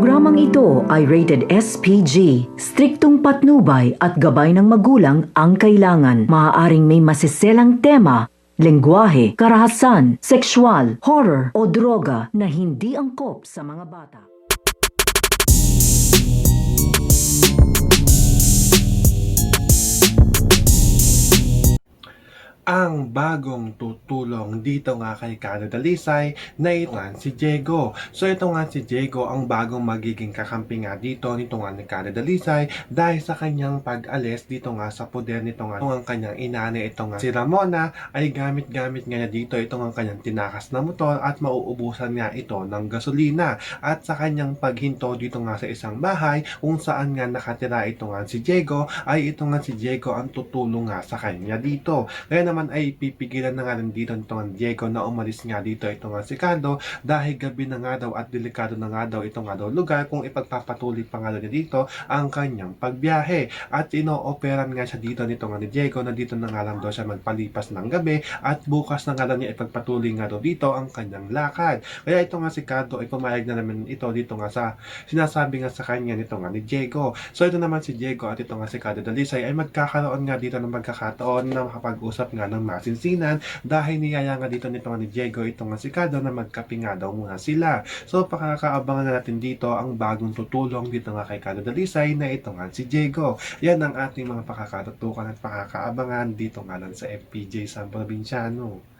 Programang ito ay rated SPG. Striktong patnubay at gabay ng magulang ang kailangan. Maaaring may masiselang tema, lengguwahe, karahasan, sexual, horror o droga na hindi angkop sa mga bata. Ang bagong tutulong dito nga kay Kano Dalisay na ito nga si Diego. So ito nga si Diego ang bagong magiging kakampi nga dito nito nga ni Kano Dalisay dahil sa kanyang pag-alis dito nga sa poder nito nga ang kanyang inane ito nga si Ramona ay gamit-gamit nga niya dito ito nga kanyang tinakas na motor at mauubusan nga ito ng gasolina at sa kanyang paghinto dito nga sa isang bahay kung saan nga nakatira ito nga si Diego ay ito nga si Diego ang tutulong nga sa kanya dito. Kaya naman ay pipigilan na nga rin dito nitong Diego na umalis nga dito ito nga si Kando dahil gabi na nga daw at delikado na nga daw ito nga daw lugar kung ipagpapatuloy pa nga daw niya dito ang kanyang pagbiyahe at ino-operan nga siya dito nito nga ni Diego na dito na nga lang daw siya magpalipas ng gabi at bukas na nga daw niya ipagpatuloy nga daw dito ang kanyang lakad. Kaya ito nga si Kando ay pumayag na naman ito dito nga sa sinasabi nga sa kanya nito nga ni Diego. So ito naman si Diego at ito nga si Kando Dalisay ay magkakaroon nga dito ng magkakataon na makapag-usap nga ng masinsinan dahil niyaya nga dito nito nga ni Diego ito nga si Kado na magkape nga daw muna sila. So pakakaabangan na natin dito ang bagong tutulong dito nga kay Kado Dalisay na ito nga si Diego. Yan ang ating mga pakakatutukan at pakakaabangan dito nga lang sa FPJ San Provinciano.